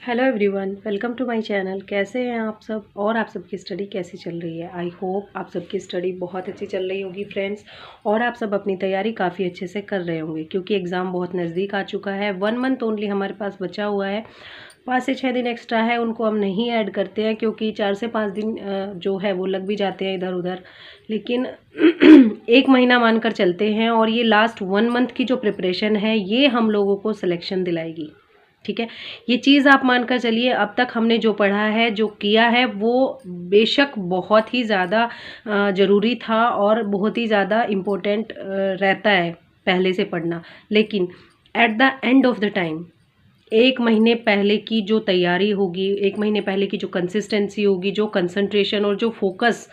Hello everyone, welcome to my channel. कैसे हैं आप सब और आप सबकी स्टडी कैसी चल रही है। आई होप आप सबकी स्टडी बहुत अच्छी चल रही होगी फ्रेंड्स, और आप सब अपनी तैयारी काफ़ी अच्छे से कर रहे होंगे क्योंकि एग्ज़ाम बहुत नज़दीक आ चुका है। 1 मंथ ओनली हमारे पास बचा हुआ है। 5 से 6 दिन एक्स्ट्रा है, उनको हम नहीं ऐड करते हैं क्योंकि 4 से 5 दिन जो है वो लग भी जाते हैं इधर उधर, लेकिन 1 महीना मानकर चलते हैं। और ये लास्ट 1 मंथ की जो प्रिपरेशन है ये हम लोगों को सिलेक्शन दिलाएगी। ठीक है, ये चीज़ आप मानकर चलिए। अब तक हमने जो पढ़ा है, जो किया है, वो बेशक बहुत ही ज़्यादा ज़रूरी था और बहुत ही ज़्यादा इम्पोर्टेंट रहता है पहले से पढ़ना, लेकिन at the end of the time 1 महीने पहले की जो तैयारी होगी, 1 महीने पहले की जो कंसिस्टेंसी होगी, जो कंसंट्रेशन और जो फोकस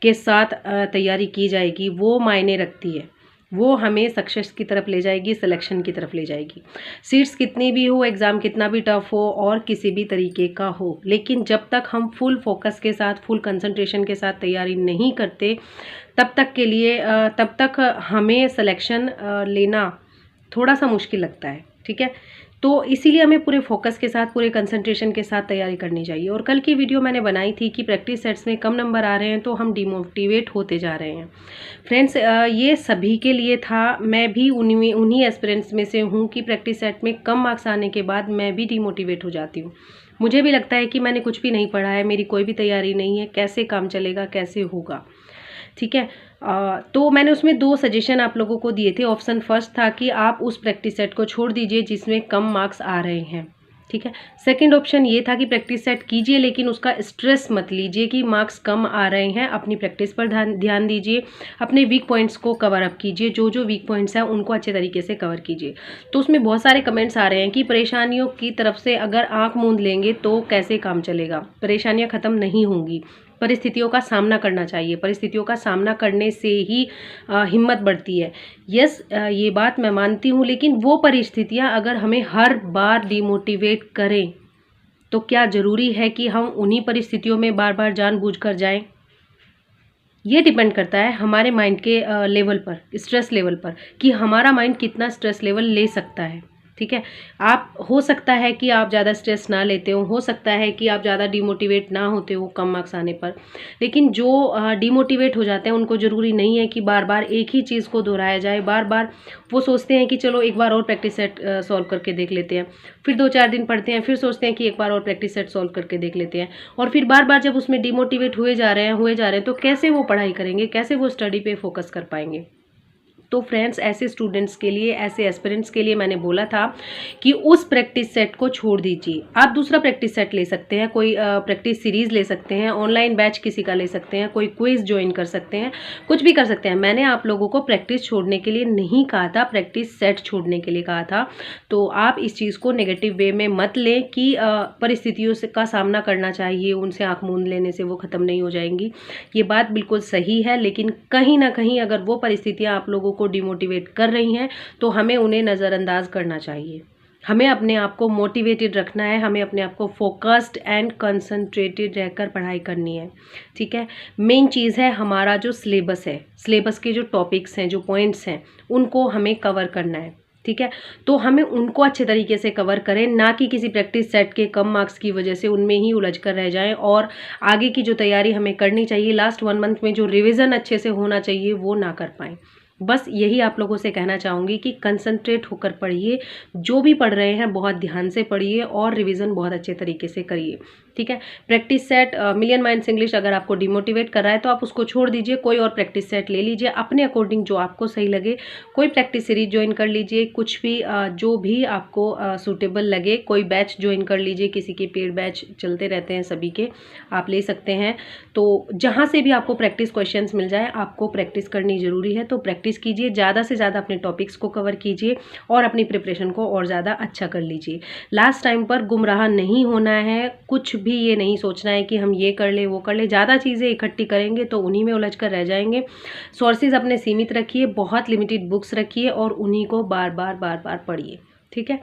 के साथ तैयारी की जाएगी, वो मायने रखती है। वो हमें सक्सेस की तरफ ले जाएगी, सिलेक्शन की तरफ ले जाएगी। सीट्स कितनी भी हो, एग्ज़ाम कितना भी टफ हो और किसी भी तरीके का हो, लेकिन जब तक हम फुल फोकस के साथ, फुल कंसंट्रेशन के साथ तैयारी नहीं करते, तब तक हमें सिलेक्शन लेना थोड़ा सा मुश्किल लगता है। ठीक है, तो इसीलिए हमें पूरे फोकस के साथ, पूरे कंसंट्रेशन के साथ तैयारी करनी चाहिए। और कल की वीडियो मैंने बनाई थी कि प्रैक्टिस सेट्स में कम नंबर आ रहे हैं तो हम डिमोटिवेट होते जा रहे हैं। फ्रेंड्स, ये सभी के लिए था। मैं भी उन्हीं एस्पिरेंट्स में से हूँ कि प्रैक्टिस सेट में कम मार्क्स आने के बाद मैं भी डिमोटिवेट हो जाती हूँ। मुझे भी लगता है कि मैंने कुछ भी नहीं पढ़ा है, मेरी कोई भी तैयारी नहीं है, कैसे काम चलेगा, कैसे होगा। ठीक है, तो मैंने उसमें 2 सजेशन आप लोगों को दिए थे। ऑप्शन फर्स्ट था कि आप उस प्रैक्टिस सेट को छोड़ दीजिए जिसमें कम मार्क्स आ रहे हैं। ठीक है, सेकंड ऑप्शन ये था कि प्रैक्टिस सेट कीजिए लेकिन उसका स्ट्रेस मत लीजिए कि मार्क्स कम आ रहे हैं। अपनी प्रैक्टिस पर ध्यान दीजिए, अपने वीक पॉइंट्स को कवर अप कीजिए, जो जो वीक पॉइंट्स हैं उनको अच्छे तरीके से कवर कीजिए। तो उसमें बहुत सारे कमेंट्स आ रहे हैं कि परेशानियों की तरफ से अगर आंख मूंद लेंगे तो कैसे काम चलेगा, परेशानियां ख़त्म नहीं होंगी, परिस्थितियों का सामना करना चाहिए, परिस्थितियों का सामना करने से ही हिम्मत बढ़ती है। यस, ये बात मैं मानती हूँ, लेकिन वो परिस्थितियाँ अगर हमें हर बार डिमोटिवेट करें तो क्या ज़रूरी है कि हम उन्हीं परिस्थितियों में बार बार जानबूझकर जाएं? ये डिपेंड करता है हमारे माइंड के लेवल पर, स्ट्रेस लेवल पर, कि हमारा माइंड कितना स्ट्रेस लेवल ले सकता है। ठीक है, आप हो सकता है कि आप ज़्यादा स्ट्रेस ना लेते हो सकता है कि आप ज़्यादा डिमोटिवेट ना होते हो कम मार्क्स आने पर, लेकिन जो डिमोटिवेट हो जाते हैं उनको ज़रूरी नहीं है कि बार बार एक ही चीज़ को दोहराया जाए। बार बार वो सोचते हैं कि चलो एक बार और प्रैक्टिस सेट सॉल्व करके देख लेते हैं, फिर 2-4 दिन पढ़ते हैं, फिर सोचते हैं कि एक बार और प्रैक्टिस सेट सॉल्व करके देख लेते हैं, और फिर बार बार जब उसमें डिमोटिवेट हुए जा रहे हैं तो कैसे वो पढ़ाई करेंगे, कैसे वो स्टडी पे फोकस कर पाएंगे। तो फ्रेंड्स, ऐसे स्टूडेंट्स के लिए, ऐसे एस्पिरेंट्स के लिए मैंने बोला था कि उस प्रैक्टिस सेट को छोड़ दीजिए। आप दूसरा प्रैक्टिस सेट ले सकते हैं, कोई प्रैक्टिस सीरीज़ ले सकते हैं, ऑनलाइन बैच किसी का ले सकते हैं, कोई क्विज ज्वाइन कर सकते हैं, कुछ भी कर सकते हैं। मैंने आप लोगों को प्रैक्टिस छोड़ने के लिए नहीं कहा था, प्रैक्टिस सेट छोड़ने के लिए कहा था। तो आप इस चीज़ को नेगेटिव वे में मत लें कि परिस्थितियों से का सामना करना चाहिए, उनसे आँख मूंद लेने से वो ख़त्म नहीं हो जाएंगी। ये बात बिल्कुल सही है, लेकिन कहीं ना कहीं अगर वो परिस्थितियाँ आप लोगों को डिमोटिवेट कर रही हैं तो हमें उन्हें नज़रअंदाज करना चाहिए। हमें अपने आप को मोटिवेटेड रखना है, हमें अपने आप को फोकस्ड एंड कंसंट्रेटेड रहकर पढ़ाई करनी है। ठीक है, मेन चीज़ है हमारा जो सिलेबस है, सिलेबस के जो टॉपिक्स हैं, जो पॉइंट्स हैं, उनको हमें कवर करना है। ठीक है, तो हमें उनको अच्छे तरीके से कवर करें, ना कि किसी प्रैक्टिस सेट के कम मार्क्स की वजह से उनमें ही उलझ कर रह जाएं और आगे की जो तैयारी हमें करनी चाहिए, लास्ट 1 मंथ में जो रिवीजन अच्छे से होना चाहिए, वो ना कर पाएँ। बस यही आप लोगों से कहना चाहूँगी कि कंसंट्रेट होकर पढ़िए, जो भी पढ़ रहे हैं बहुत ध्यान से पढ़िए और रिवीजन बहुत अच्छे तरीके से करिए। ठीक है, practice set million minds English अगर आपको डिमोटिवेट कर रहा है तो आप उसको छोड़ दीजिए, कोई और प्रैक्टिस सेट ले लीजिए अपने अकॉर्डिंग, जो आपको सही लगे। कोई प्रैक्टिस सीरीज ज्वाइन कर लीजिए, कुछ भी जो भी आपको सूटेबल लगे, कोई बैच ज्वाइन कर लीजिए, किसी के पेड बैच चलते रहते हैं, सभी के आप ले सकते हैं। तो जहाँ से भी आपको प्रैक्टिस क्वेश्चंस मिल जाए, आपको प्रैक्टिस करनी ज़रूरी है, तो प्रैक्टिस कीजिए, ज़्यादा से ज़्यादा अपने टॉपिक्स को कवर कीजिए और अपनी प्रिपरेशन को और ज़्यादा अच्छा कर लीजिए। लास्ट टाइम पर गुमराह नहीं होना है, कुछ भी ये नहीं सोचना है कि हम ये कर ले वो कर ले। ज़्यादा चीज़ें इकट्ठी करेंगे तो उन्हीं में उलझ कर रह जाएंगे। सोर्सेज अपने सीमित रखिए, बहुत लिमिटेड बुक्स रखिए और उन्हीं को बार बार पढ़िए। ठीक है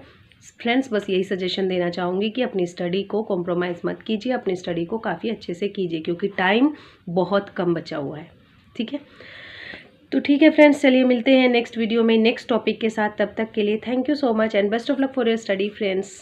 फ्रेंड्स, बस यही सजेशन देना चाहूँगी कि अपनी स्टडी को कॉम्प्रोमाइज़ मत कीजिए, अपनी स्टडी को काफ़ी अच्छे से कीजिए क्योंकि टाइम बहुत कम बचा हुआ है। ठीक है, तो ठीक है फ्रेंड्स, चलिए मिलते हैं नेक्स्ट वीडियो में नेक्स्ट टॉपिक के साथ। तब तक के लिए thank you so much and best of luck for your study friends.